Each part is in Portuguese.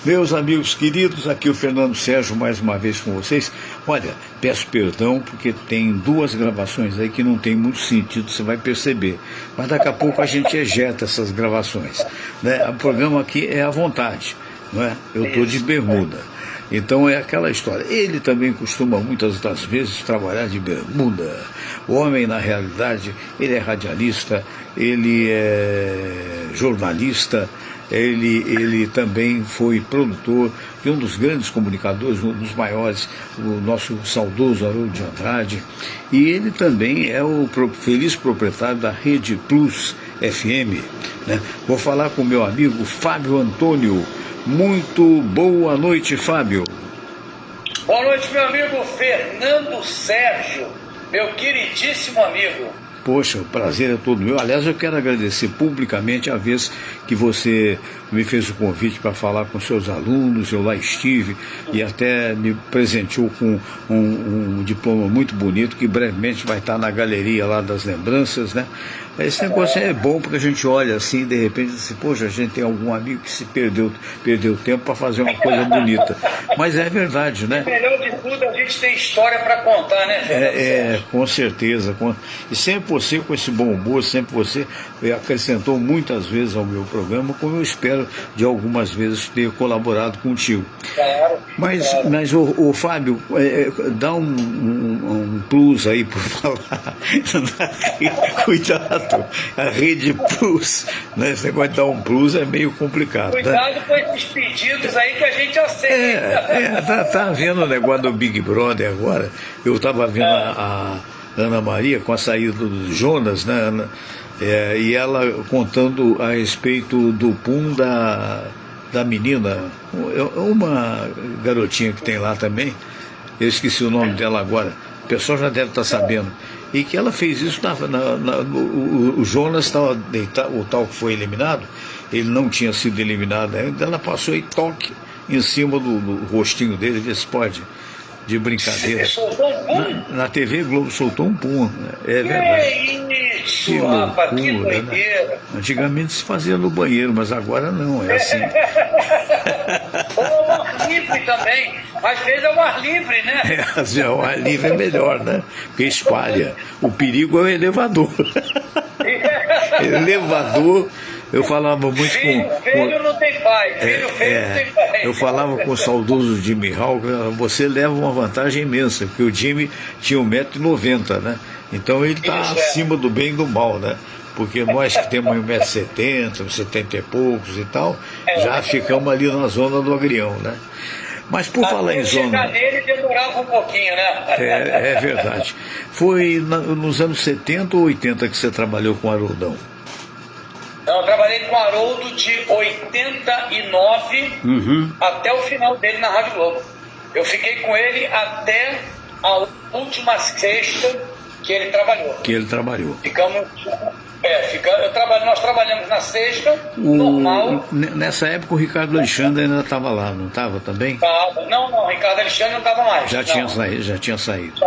Meus amigos queridos, aqui o Fernando Sérgio mais uma vez com vocês. Olha, peço perdão porque tem duas gravações aí que não tem muito sentido, você vai perceber. Mas daqui a pouco a gente ejeta essas gravações, né? O programa aqui é à vontade, não é? Eu estou de bermuda. Então é aquela história. Ele também costuma muitas das vezes trabalhar de bermuda. O homem, na realidade, ele é radialista, ele é jornalista, ele também foi produtor de um dos grandes comunicadores, um dos maiores, o nosso saudoso Haroldo de Andrade. E ele também é o feliz proprietário da Rede Plus FM, né? Vou falar com o meu amigo Fábio Antônio. Muito boa noite, Fábio. Boa noite, meu amigo Fernando Sérgio, meu queridíssimo amigo. Poxa, o prazer é todo meu. Aliás, eu quero agradecer publicamente a vez que você me fez o convite para falar com seus alunos. Eu lá estive e até me presenteou com um diploma muito bonito que brevemente vai estar na galeria lá das lembranças, né? Esse negócio é bom porque a gente olha assim, de repente, assim, poxa, a gente tem algum amigo que se perdeu tempo para fazer uma coisa bonita. Mas é verdade, né? O melhor de tudo, a gente tem história para contar, né? Com certeza. E sempre você, com esse bom humor, sempre você acrescentou muitas vezes ao meu programa, como eu espero de algumas vezes ter colaborado contigo. Claro. Mas o Fábio, dá um plus aí por falar. Cuidado. A Rede Plus, né? Esse negócio de dar um plus é meio complicado. Cuidado, né? Com esses pedidos aí que a gente aceita. Tá vendo o negócio do Big Brother agora? Eu estava vendo a Ana Maria com a saída do Jonas, né, Ana? E ela contando a respeito do pum da menina, uma garotinha que tem lá também, eu esqueci o nome dela agora, o pessoal já deve estar sabendo. E que ela fez isso, o Jonas estava deitado, o tal que foi eliminado, ele não tinha sido eliminado ainda, ela passou e toque em cima do rostinho dele, vê se pode, de brincadeira. Soltou um pum? Na TV Globo soltou um pum, é verdade. Que rapaz, que doideira. Né? Antigamente se fazia no banheiro, mas agora não, é assim. Ou ao ar livre também, às vezes é o ar livre, né? Assim, o ar livre é melhor, né? Porque espalha. O perigo é o elevador. Elevador, eu falava muito Filho não tem pai, filho não tem pai. Eu falava com o saudoso Jimmy Hall, você leva uma vantagem imensa, porque o Jimmy tinha 1,90 m, né? Então ele está acima do bem e do mal, né? Porque nós que temos 1,70 m, 70 e poucos e tal, já ficamos ali na zona do agrião, né? Mas por falar em zona... chegar nele demorava um pouquinho, né? É verdade. Foi nos anos 70 ou 80 que você trabalhou com o Haroldão? Não, eu trabalhei com o Haroldo de 89 até o final dele na Rádio Globo. Eu fiquei com ele até a última sexta que ele trabalhou. Nós trabalhamos na sexta, normal. Nessa época o Ricardo Alexandre ainda estava lá, não estava também? Não, o Ricardo Alexandre não estava mais. Já tinha saído.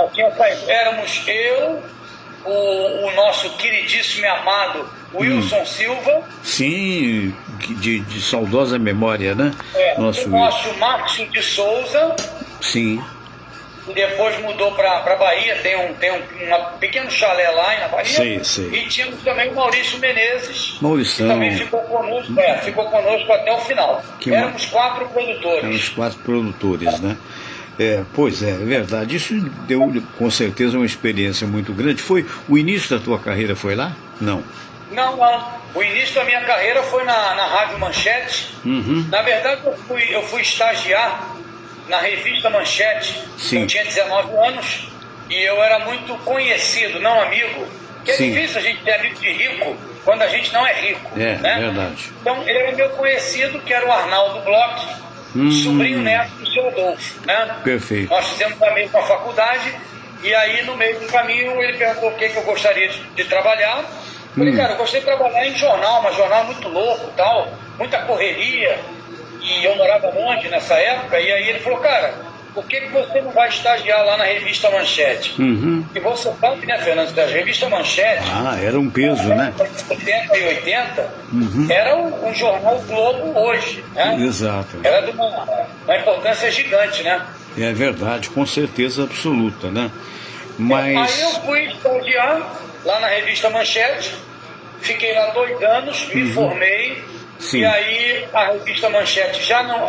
Éramos eu, o nosso queridíssimo e amado Wilson Silva. Sim, de saudosa memória, né? O nosso Márcio de Souza. Sim. E depois mudou para Bahia, tem um pequeno chalé lá na Bahia. Sei. E tínhamos também o Maurício Menezes, Maurição. que também ficou conosco até o final. Éramos 4 produtores. Éramos 4 produtores, né? Pois é verdade. Isso deu com certeza uma experiência muito grande. Foi o início da tua carreira, foi lá? Não. Não. O início da minha carreira foi na Rádio Manchete. Na verdade, eu fui estagiar na revista Manchete. Sim. Eu tinha 19 anos e eu era muito conhecido, não amigo. Porque é difícil a gente ter amigo de rico quando a gente não é rico. Né? Verdade. Então, ele era meu conhecido, que era o Arnaldo Bloch, sobrinho neto do seu Adolfo. Né? Perfeito. Nós fizemos a mesma faculdade e aí, no meio do caminho, ele perguntou o que eu gostaria de trabalhar. Falei, cara, eu gostaria de trabalhar em jornal, mas jornal muito louco, tal, muita correria. E eu morava longe nessa época, e aí ele falou, cara, por que você não vai estagiar lá na revista Manchete? E você sabe, né, Fernando, que a revista Manchete... Era um peso, né? 70 e 80, era um jornal Globo hoje, né? Exato. Era de uma importância gigante, né? É verdade, com certeza absoluta, né? Mas... Aí eu fui estagiar lá na revista Manchete, fiquei lá 2 anos, me formei, e aí a revista Manchete já não...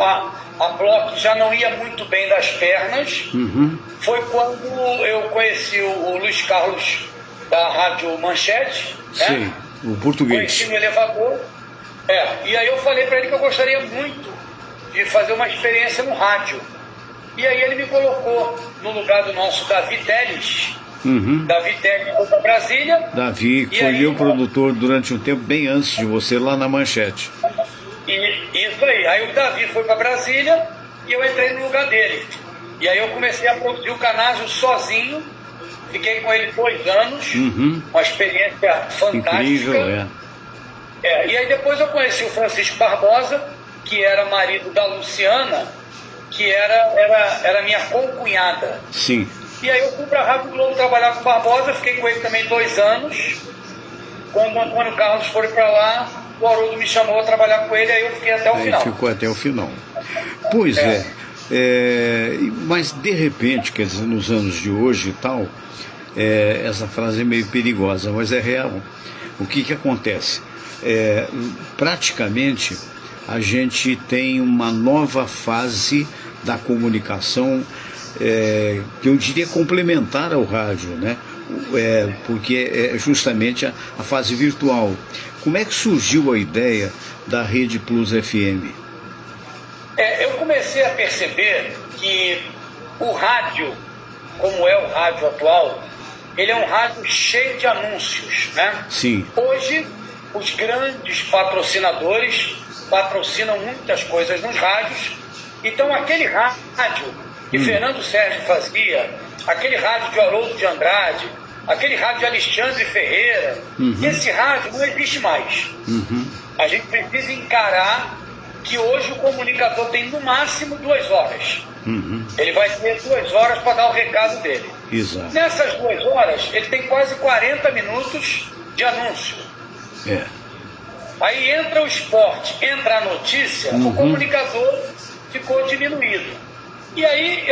A Bloco já não ia muito bem das pernas. Foi quando eu conheci o Luiz Carlos da Rádio Manchete, sim, né? O português. Conheci no elevador. E aí eu falei para ele que eu gostaria muito de fazer uma experiência no rádio. E aí ele me colocou no lugar do nosso Davi Teles. Davi Teles foi para Brasília. Davi, que foi meu produtor durante um tempo, bem antes de você, lá na Manchete. Isso aí. Aí o Davi foi para Brasília e eu entrei no lugar dele. E aí eu comecei a produzir o Canásio sozinho. Fiquei com ele 2 anos. Uma experiência fantástica. Incrível, E aí depois eu conheci o Francisco Barbosa, que era marido da Luciana, que era minha concunhada. Sim. E aí eu fui para a Rádio Globo trabalhar com o Barbosa. Fiquei com ele também 2 anos. Quando o Antônio Carlos foi para lá, o Haroldo me chamou a trabalhar com ele, aí eu fiquei até o final. Ficou até o final. Pois mas de repente, quer dizer, nos anos de hoje e tal, essa frase é meio perigosa, mas é real. O que acontece? Praticamente a gente tem uma nova fase da comunicação, que eu diria complementar ao rádio, né? Porque é justamente a fase virtual. Como é que surgiu a ideia da Rede Plus FM? Eu comecei a perceber que o rádio, como é o rádio atual, ele é um rádio cheio de anúncios, né? Sim. Hoje, os grandes patrocinadores patrocinam muitas coisas nos rádios. Então, aquele rádio que Fernando Sérgio fazia, aquele rádio de Haroldo de Andrade, aquele rádio de Alexandre Ferreira, esse rádio não existe mais. A gente precisa encarar que hoje o comunicador tem no máximo 2 horas. Ele vai ter 2 horas para dar o recado dele. Exato. Nessas 2 horas, ele tem quase 40 minutos de anúncio. Aí entra o esporte, entra a notícia, o comunicador ficou diminuído. E aí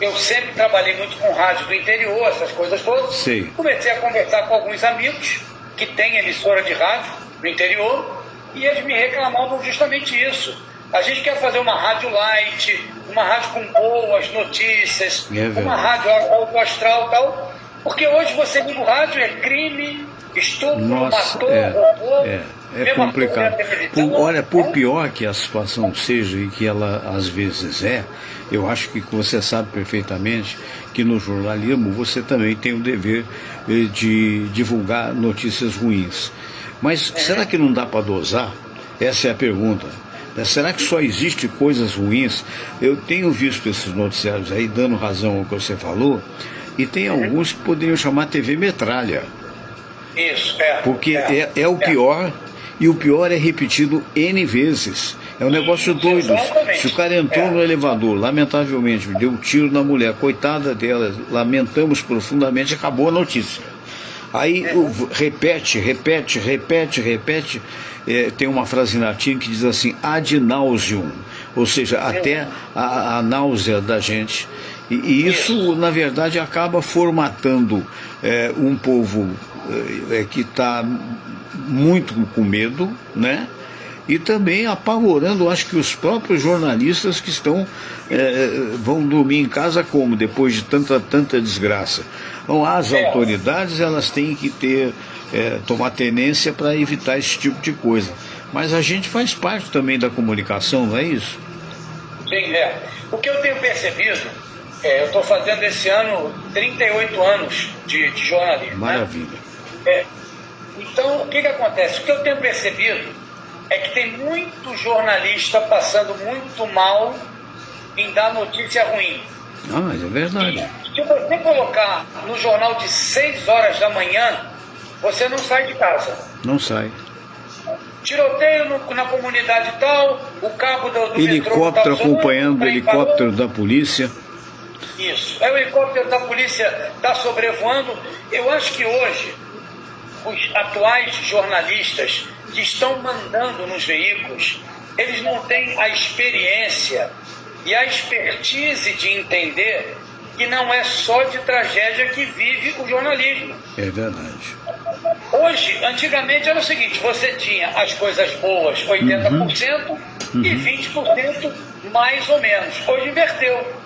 eu sempre trabalhei muito com rádio do interior, essas coisas todas. Sim. Comecei a conversar com alguns amigos que têm emissora de rádio no interior, e eles me reclamavam justamente isso. A gente quer fazer uma rádio light, uma rádio com boas notícias, uma rádio alto astral e tal, porque hoje você liga o rádio, é crime, estupro, matou, roubou. É complicado. Olha, por pior que a situação seja e que ela às vezes eu acho que você sabe perfeitamente que no jornalismo você também tem o dever de divulgar notícias ruins. Mas será que não dá para dosar? Essa é a pergunta. Será que só existe coisas ruins? Eu tenho visto esses noticiários aí dando razão ao que você falou, e tem alguns que poderiam chamar TV metralha. Isso, porque é o pior. E o pior é repetido N vezes. É um negócio doido. Se o cara entrou no elevador, lamentavelmente, deu um tiro na mulher, coitada dela, lamentamos profundamente, acabou a notícia. Aí repete. Tem uma frase em latim que diz assim, ad nauseum, ou seja, até a náusea da gente. E isso, na verdade, acaba formatando um povo que está muito com medo, né? E também apavorando, acho que os próprios jornalistas que vão dormir em casa como? Depois de tanta desgraça. Então, as autoridades, elas têm que tomar tenência para evitar esse tipo de coisa. Mas a gente faz parte também da comunicação, não é isso? Sim, O que eu tenho percebido, eu estou fazendo esse ano 38 anos de jornalismo. Maravilha. Né? Então, o que acontece? O que eu tenho percebido é que tem muito jornalista passando muito mal em dar notícia ruim. Mas é verdade. E se você colocar no jornal de 6 horas da manhã, você não sai de casa. Não sai. Tiroteio na comunidade tal, o cabo do helicóptero acompanhando o helicóptero da polícia. Isso. Aí o helicóptero da polícia está sobrevoando. Eu acho que hoje os atuais jornalistas que estão mandando nos veículos, eles não têm a experiência e a expertise de entender que não é só de tragédia que vive o jornalismo. É verdade. Hoje, antigamente era o seguinte, você tinha as coisas boas 80% e 20% mais ou menos. Hoje inverteu.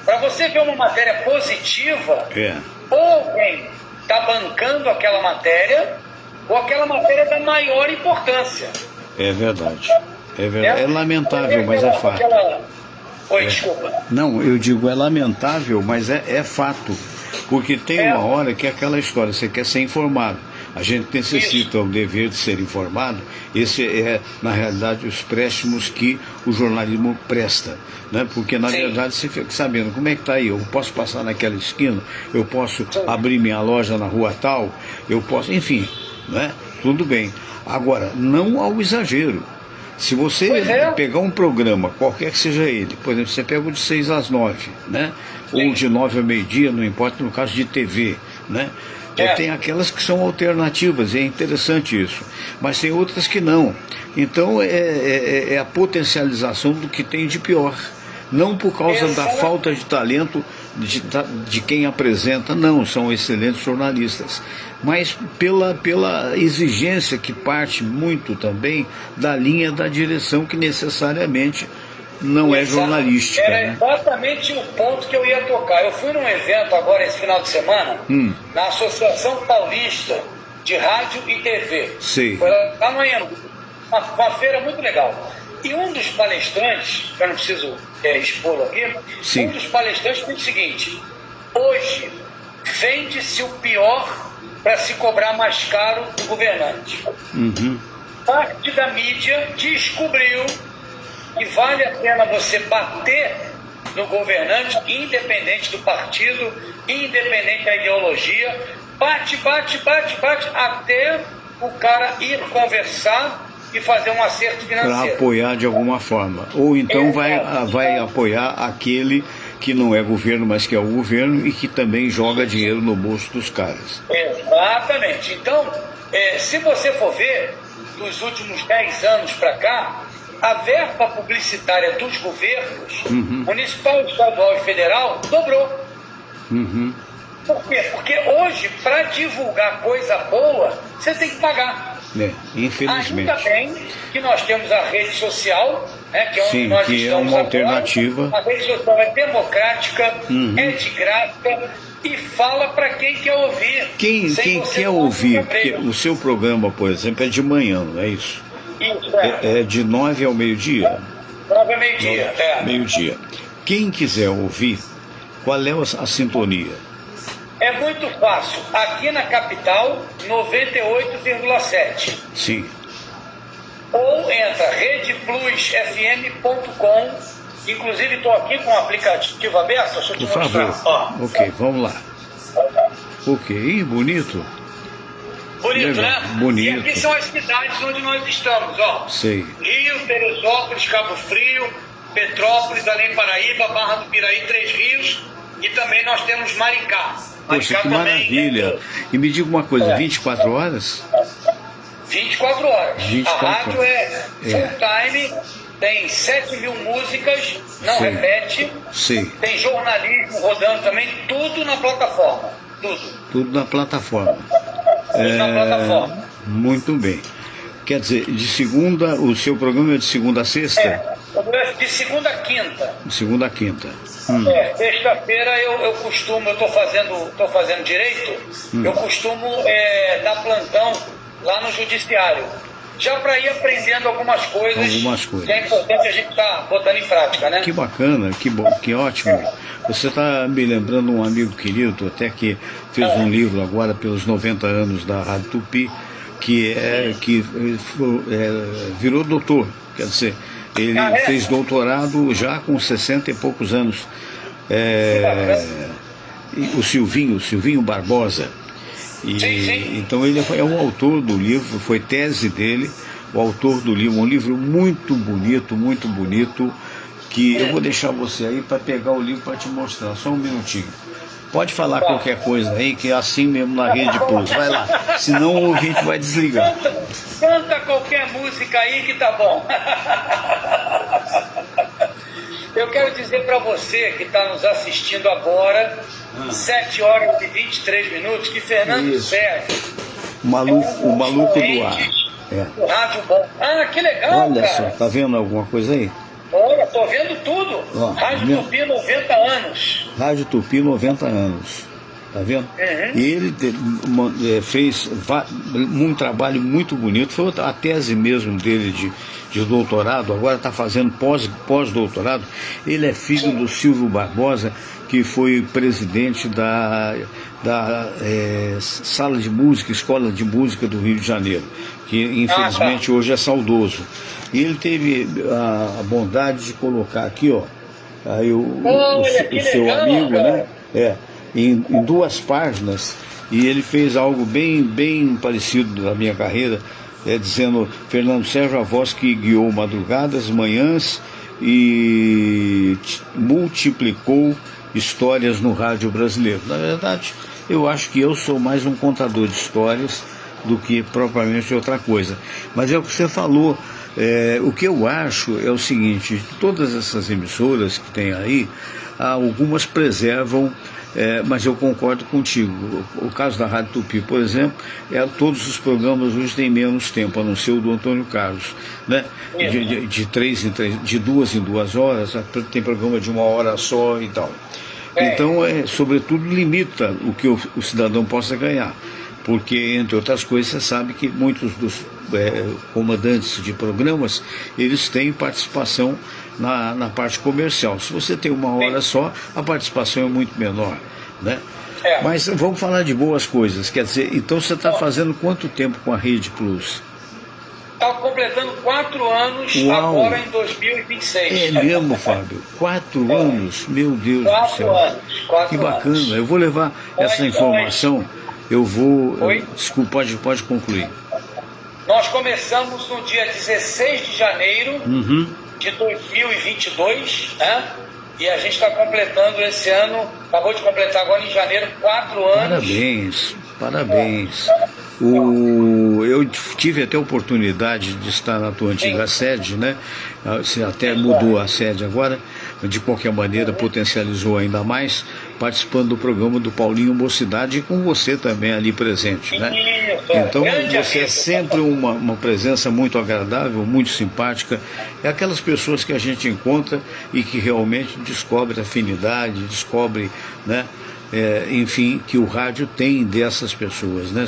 Para você ver uma matéria positiva, ou alguém está bancando aquela matéria, ou aquela matéria é da maior importância. É verdade. É verdade. É lamentável, mas é fato. Oi, desculpa. Não, eu digo é lamentável, mas é fato. Porque tem uma hora que é aquela história, você quer ser informado. A gente necessita o dever de ser informado. Esse é, na realidade, os préstimos que o jornalismo presta. Né? Porque, na verdade, você fica sabendo como é que está aí. Eu posso passar naquela esquina, eu posso abrir minha loja na rua tal, eu posso... Enfim, né? Tudo bem. Agora, não ao exagero. Se você pegar um programa, qualquer que seja ele, por exemplo, você pega o de 6 às 9, né? Ou de 9 ao meio-dia, não importa, no caso de TV, né? Tem aquelas que são alternativas, e é interessante isso, mas tem outras que não. Então é a potencialização do que tem de pior. Não por causa da falta de talento de quem apresenta, não, são excelentes jornalistas, mas pela exigência que parte muito também da linha da direção, que necessariamente não é jornalística. Era exatamente o ponto que eu ia tocar. Eu fui num evento agora esse final de semana, na Associação Paulista de Rádio e TV. Sim. Foi lá no Anhangu, uma feira muito legal. E um dos palestrantes, eu não preciso expô-lo aqui, um dos palestrantes disse o seguinte: hoje vende-se o pior para se cobrar mais caro do governante. Parte da mídia descobriu que vale a pena você bater no governante, independente do partido, independente da ideologia, bate, até o cara ir conversar e fazer um acerto financeiro. Para apoiar de alguma forma. Ou então vai apoiar aquele que não é governo, mas que é o governo e que também joga dinheiro no bolso dos caras. Exatamente. Então, se você for ver, dos últimos 10 anos para cá, a verba publicitária dos governos, municipal, estadual e federal, dobrou. Por quê? Porque hoje, para divulgar coisa boa, você tem que pagar. Infelizmente. Ainda bem que nós temos a rede social, que é onde nós estamos uma alternativa. Agora. A rede social é democrática, é de graça e fala para quem quer ouvir. Quem quer ouvir, porque o seu programa, por exemplo, é de manhã, não é isso? Isso, é de 9 ao meio-dia? 9 ao meio-dia, Meio-dia. Quem quiser ouvir, qual é a sintonia? É muito fácil. Aqui na capital, 98,7. Sim. Ou entra redeplusfm.com. Inclusive estou aqui com o aplicativo aberto. Deixa eu te mostrar. Por favor. Ok, vamos lá. Ok, bonito. Bonito, legal, né? Bonito. E aqui são as cidades onde nós estamos, ó. Sei. Rio, Teresópolis, Cabo Frio, Petrópolis, Além Paraíba, Barra do Piraí, Três Rios, e também nós temos Maricá. Poxa, que maravilha. E me diga uma coisa, 24 horas? 24 horas. 24 a rádio é full time, tem 7.000 músicas, não repete. Sim. Tem jornalismo rodando também, tudo na plataforma. Tudo na plataforma. Na plataforma. Muito bem. Quer dizer, de segunda, o seu programa é de segunda a sexta? De segunda a quinta. De segunda a quinta. Sexta-feira eu costumo, eu estou fazendo direito, eu costumo dar plantão lá no judiciário. Já para ir aprendendo algumas coisas que é importante a gente estar botando em prática, né? Que bacana, que bom, que ótimo. Você está me lembrando um amigo querido, até que fez um livro agora pelos 90 anos da Rádio Tupi, que virou doutor, quer dizer, ele fez doutorado já com 60 e poucos anos. O Silvinho Barbosa. Sim. Então ele é o autor do livro, foi tese dele, o autor do livro, um livro muito bonito, que eu vou deixar você aí para pegar o livro para te mostrar, só um minutinho. Pode falar qualquer coisa aí, que é assim mesmo na Rede Plus. Vai lá, senão o ouvinte vai desligar. Canta qualquer música aí que tá bom. Eu quero dizer para você que está nos assistindo agora, 7 horas e 23 minutos, que Fernando Sérgio, o maluco do ar. O Rádio Bom. Ah, que legal, olha cara. Só, tá vendo alguma coisa aí? Olha, tô vendo tudo. Ó, Rádio Tupi, 90 anos. Rádio Tupi, 90 anos. Tá vendo? Uhum. E ele fez um trabalho muito bonito. Foi a tese mesmo dele de doutorado. Agora está fazendo pós-doutorado. Ele é filho do Silvio Barbosa, que foi presidente da Sala de Música, Escola de Música do Rio de Janeiro, que infelizmente hoje é saudoso. E ele teve a bondade de colocar aqui, ó, aí o seu legal, amigo, cara, né? Em 2 páginas, e ele fez algo bem parecido na minha carreira, dizendo: Fernando Sérgio, a voz que guiou madrugadas, manhãs e multiplicou histórias no rádio brasileiro. Na verdade, eu acho que eu sou mais um contador de histórias do que propriamente outra coisa. Mas é o que você falou. O que eu acho é o seguinte: todas essas emissoras que tem aí, algumas preservam, mas eu concordo contigo. O caso da Rádio Tupi, por exemplo, todos os programas hoje têm menos tempo, a não ser o do Antônio Carlos, né? De 2 em 2 horas, tem programa de 1 hora só e tal. Então, sobretudo, limita o que o cidadão possa ganhar. Porque, entre outras coisas, você sabe que muitos dos comandantes de programas, eles têm participação na parte comercial. Se você tem 1 hora só, a participação é muito menor, né? Mas vamos falar de boas coisas. Quer dizer, então você está fazendo quanto tempo com a Rede Plus? Está completando 4 anos. Uau. Agora em 2026. É mesmo, Fábio? 4 anos? Meu Deus do céu. 4 que bacana. Anos. Eu vou levar essa informação. Eu vou... Desculpa, pode concluir. Nós começamos no dia 16 de janeiro de 2022, né? E a gente está completando esse ano, acabou de completar agora em janeiro, 4 anos. Parabéns. Eu tive até a oportunidade de estar na tua antiga sede, né? Você até mudou a sede agora, de qualquer maneira potencializou ainda mais, participando do programa do Paulinho Mocidade, e com você também ali presente, né? Então você é sempre uma presença muito agradável, muito simpática. É aquelas pessoas que a gente encontra e que realmente descobre afinidade, descobre, né? Enfim, que o rádio tem dessas pessoas, né?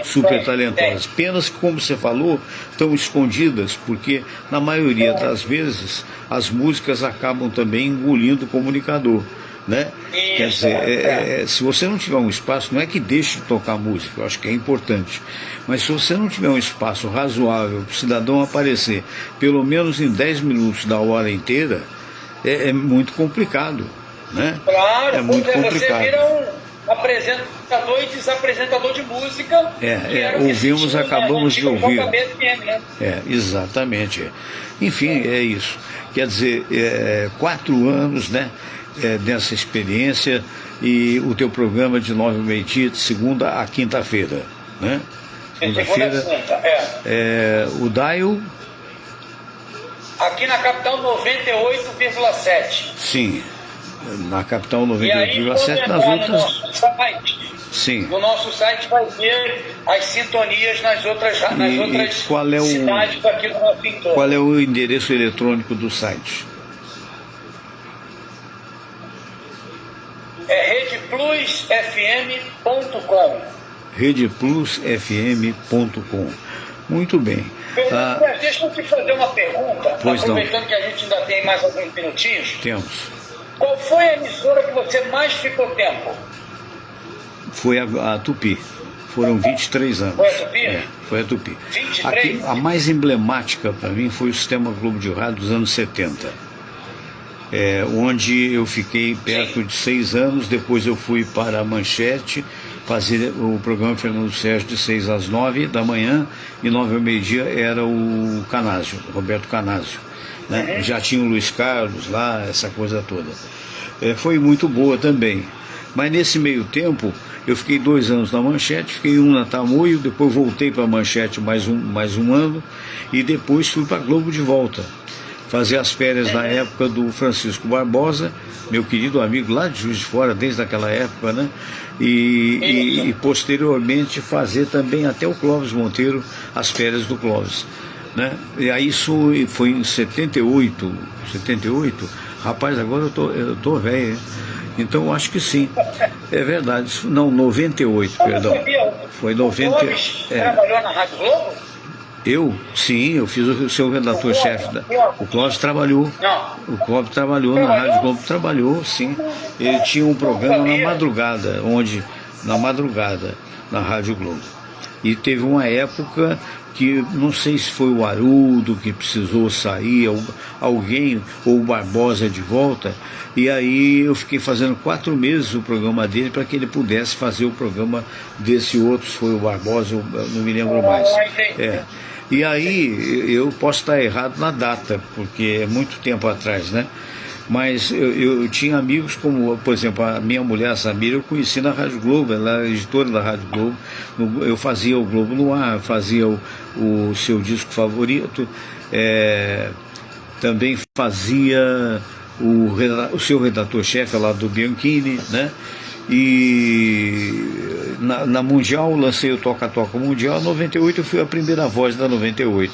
Super talentosas. Penas que, como você falou, estão escondidas, porque na maioria das vezes as músicas acabam também engolindo o comunicador, né? Quer dizer, se você não tiver um espaço, não é que deixe de tocar música, eu acho que é importante, mas se você não tiver um espaço razoável para o cidadão aparecer pelo menos em 10 minutos da hora inteira, é muito complicado, né? Claro, é muito complicado. Você vira um apresentador e desapresentador de música. Ouvimos, acabamos de ouvir. Né? Exatamente. Enfim, é isso. Quer dizer, 4 anos, né? Dessa experiência, e o teu programa de 9 ao meio-dia, de segunda a quinta-feira, né? Segunda-feira. O dial? Aqui na capital 98,7. Sim, na capital 98,7, nas outras. Sim. No nosso site vai ver as sintonias nas outras qual é cidades aqui do nosso entorno. Qual é o endereço eletrônico do site? redeplusfm.com. redeplusfm.com. Muito bem. Deixa eu te fazer uma pergunta, aproveitando que a gente ainda tem mais alguns minutinhos. Temos. Qual foi a emissora que você mais ficou tempo? Foi a Tupi. Foram 23 anos. Foi a Tupi? Foi a Tupi. 23? A mais emblemática para mim foi o Sistema Globo de Rádio dos anos 70. Onde eu fiquei perto de 6 anos. Depois eu fui para a Manchete fazer o programa Fernando Sérgio de 6 às 9 da manhã, e 9 ao meio-dia era o Canásio, Roberto Canásio. né? Já tinha o Luiz Carlos lá, essa coisa toda. Foi muito boa também. Mas nesse meio tempo, eu fiquei 2 anos na Manchete, fiquei um na Tamoio, depois voltei para a Manchete mais um ano, e depois fui para a Globo de volta. Fazer as férias na época do Francisco Barbosa, meu querido amigo lá de Juiz de Fora, desde aquela época, né? E posteriormente fazer também até o Clóvis Monteiro, as férias do Clóvis, né? E aí isso foi em 78, rapaz, agora eu tô velho, hein? Então acho que sim, é verdade, não, 98, perdão, foi 90. O Clóvis trabalhou na Rádio Globo? Sim, eu fiz o seu redator-chefe. O Clóvis trabalhou. Não. O Clóvis trabalhou na Rádio Globo, trabalhou, sim. Ele tinha um programa na madrugada, na Rádio Globo. E teve uma época que, não sei se foi o Haroldo que precisou sair, alguém, ou o Barbosa de volta, e aí eu fiquei fazendo 4 meses o programa dele para que ele pudesse fazer o programa desse outro, se foi o Barbosa, eu não me lembro mais. E aí eu posso estar errado na data, porque é muito tempo atrás, né? Mas eu tinha amigos como, por exemplo, a minha mulher, a Samira, eu conheci na Rádio Globo, ela era editora da Rádio Globo, eu fazia o Globo no Ar, fazia o seu disco favorito, também fazia o seu redator-chefe lá do Bianchini, né? E na Mundial, lancei o Toca Toca Mundial, em 98 eu fui a primeira voz da 98,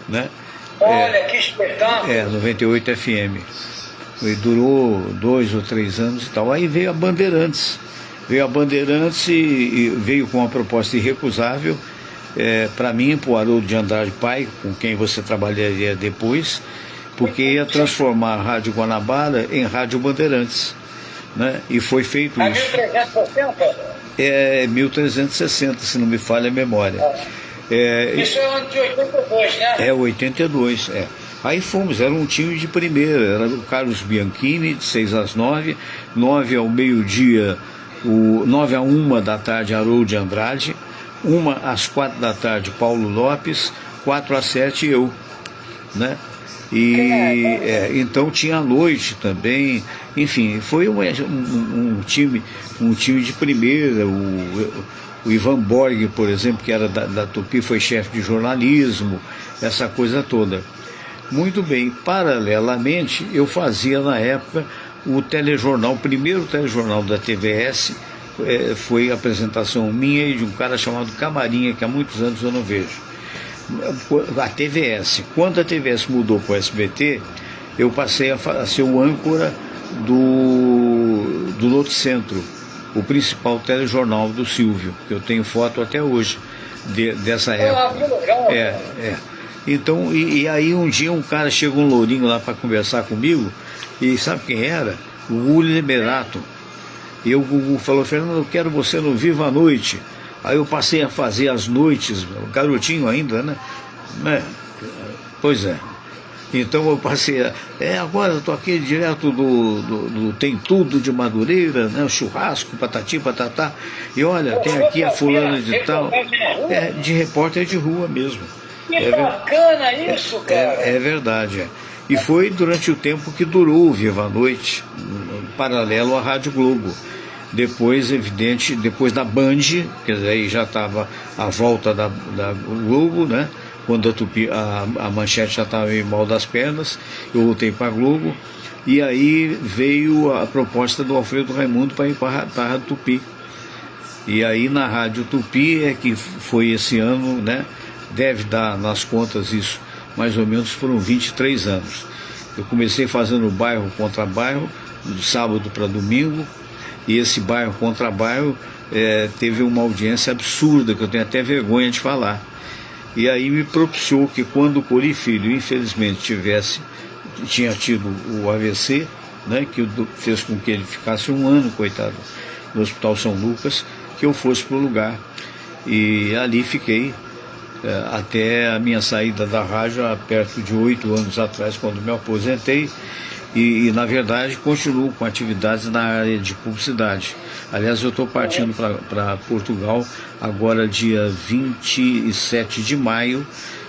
né? Olha, que espetáculo! 98 FM. E durou 2 ou 3 anos e tal. Aí veio a Bandeirantes. E veio com uma proposta irrecusável para mim, para o Haroldo de Andrade Pai, com quem você trabalharia depois, porque ia transformar a Rádio Guanabara em Rádio Bandeirantes, né? E foi feito isso. 1360? 1360, se não me falha a memória. Isso é ano de 82, né? 82, Aí fomos, era um time de primeira, era o Carlos Bianchini, de 6 às 9, 9 ao meio-dia, 9 a 1 da tarde, Haroldo de Andrade, 1 às 4 da tarde, Paulo Lopes, 4 às 7 eu, né? Então tinha a noite também, enfim, foi um time de primeira. O Ivan Borg, por exemplo, que era da Tupi, foi chefe de jornalismo, essa coisa toda. Muito bem, paralelamente eu fazia na época o telejornal, o primeiro telejornal da TVS, foi a apresentação minha e de um cara chamado Camarinha, que há muitos anos eu não vejo. A TVS, quando a TVS mudou para o SBT, eu passei a ser o âncora do Noticentro, o principal telejornal do Silvio, que eu tenho foto até hoje dessa época. Então, e aí um dia um cara chegou, um lourinho lá para conversar comigo, e sabe quem era? O Uli Liberato. E o Gugu falou: Fernando, eu quero você no Viva a Noite. Aí eu passei a fazer as noites, garotinho ainda, né? Pois é. Então eu passei agora eu tô aqui direto do Tem Tudo de Madureira, né? Churrasco, patati, patatá. E olha, tem aqui a fulana de tal. De repórter de rua mesmo. Que bacana isso, cara. É verdade, E foi durante o tempo que durou o Viva a Noite, paralelo à Rádio Globo. Depois, evidente, depois da Band, quer dizer, aí já estava a volta da Globo, né? Quando a Tupi, a Manchete já estava meio mal das pernas, eu voltei para a Globo, e aí veio a proposta do Alfredo Raimundo para ir para a Rádio Tupi. E aí na Rádio Tupi que foi esse ano, né? Deve dar nas contas isso, mais ou menos foram 23 anos. Eu comecei fazendo bairro contra bairro, de sábado para domingo, e esse bairro contra bairro teve uma audiência absurda, que eu tenho até vergonha de falar. E aí me propiciou que quando o Cori Filho, infelizmente, tinha tido o AVC, né, que fez com que ele ficasse 1 ano, coitado, no Hospital São Lucas, que eu fosse para o lugar. E ali fiquei até a minha saída da rádio, há perto de 8 anos atrás, quando me aposentei. na verdade, continuo com atividades na área de publicidade. Aliás, eu estou partindo para Portugal agora dia 27 de maio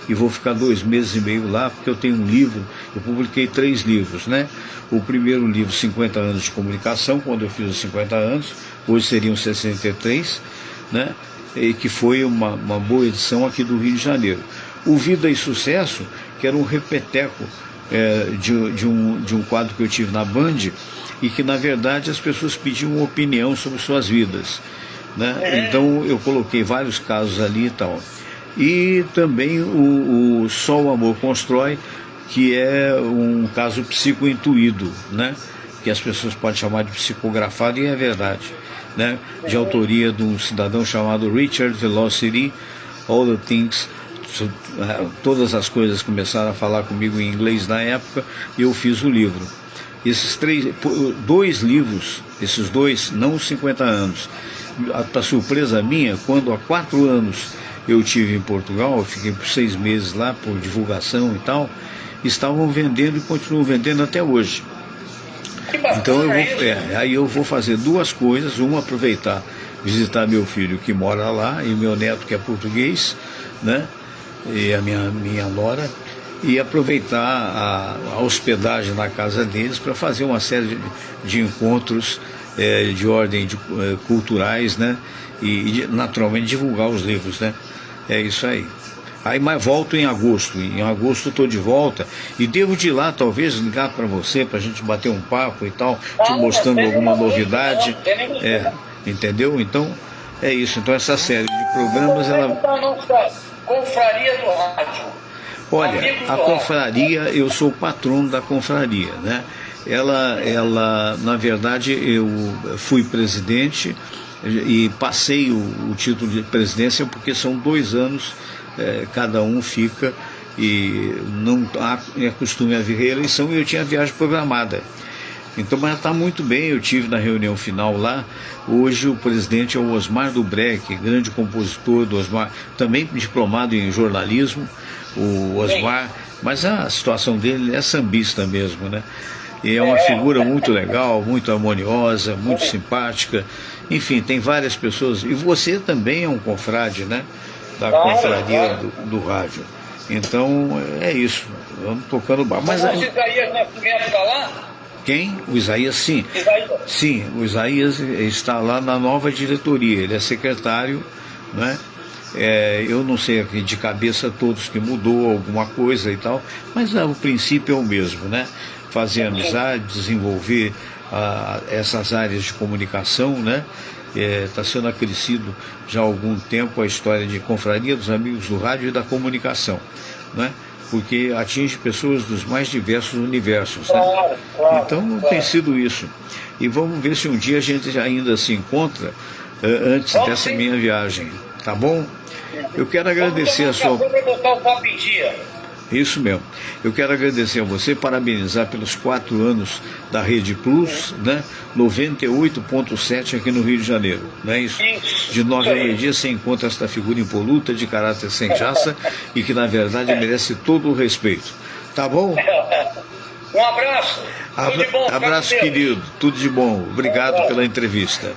e vou ficar 2 meses e meio lá, porque eu tenho um livro, eu publiquei 3 livros, né? O primeiro livro, 50 anos de comunicação, quando eu fiz os 50 anos, hoje seriam 63, né? E que foi uma boa edição aqui do Rio de Janeiro. O Vida e Sucesso, que era um repeteco de um quadro que eu tive na Band, e que na verdade as pessoas pediam opinião sobre suas vidas, né? Então eu coloquei vários casos ali e tal. E também o Só o Amor Constrói, que é um caso psicointuído, né? Que as pessoas podem chamar de psicografado, e é verdade, né? De autoria de um cidadão chamado Richard Velocity. All the Things, todas as coisas começaram a falar comigo em inglês na época, e eu fiz o livro. Esses 2 livros, esses 2, não os 50 anos, para surpresa minha, quando há 4 anos eu tive em Portugal, eu fiquei por 6 meses lá, por divulgação e tal, estavam vendendo e continuam vendendo até hoje. Então aí eu vou fazer 2 coisas: uma, aproveitar, visitar meu filho que mora lá, e meu neto que é português, né? E a minha nora, e aproveitar a hospedagem na casa deles para fazer uma série de encontros de ordem culturais, né? E naturalmente divulgar os livros, né? É isso aí. Aí, mas volto em agosto. Em agosto estou de volta e devo de ir lá, talvez, ligar para você, para a gente bater um papo e tal, te mostrando alguma novidade. Entendeu? Então, é isso. Então, essa série de programas, ela... Confraria do Rádio. Olha, a confraria, eu sou o patrono da confraria, né? Ela, na verdade, eu fui presidente e passei o título de presidência porque são 2 anos, cada um fica, e não há costume haver reeleição, e eu tinha viagem programada. Então, mas está muito bem. Eu tive na reunião final lá. Hoje o presidente é o Osmar Dubrec, grande compositor do Osmar, também diplomado em jornalismo, o Osmar, mas a situação dele é sambista mesmo, né? E é uma figura muito legal, muito harmoniosa, muito simpática. Enfim, tem várias pessoas. E você também é um confrade, né? Da confraria do rádio. Então, é isso. Vamos tocando bar. Mas o Isaías Nascimento está lá? Quem? O Isaías, sim. Sim, o Isaías está lá na nova diretoria. Ele é secretário, né? Eu não sei aqui de cabeça todos que mudou alguma coisa e tal, mas o princípio é o mesmo, né? Fazer amizade, desenvolver essas áreas de comunicação, né? Está sendo acrescido já há algum tempo a história de Confraria dos Amigos do Rádio e da Comunicação, né? Porque atinge pessoas dos mais diversos universos, né? Então tem sido isso. E vamos ver se um dia a gente ainda se encontra antes dessa minha viagem, tá bom? Eu quero agradecer a sua... Isso mesmo. Eu quero agradecer a você, parabenizar pelos 4 anos da Rede Plus, né? 98.7 aqui no Rio de Janeiro, não é isso? De 9 a meio-dia você encontra esta figura impoluta, de caráter sem jaça, e que na verdade merece todo o respeito. Tá bom? Um abraço. Tudo de bom. Abraço, querido. Tudo de bom. Obrigado pela entrevista.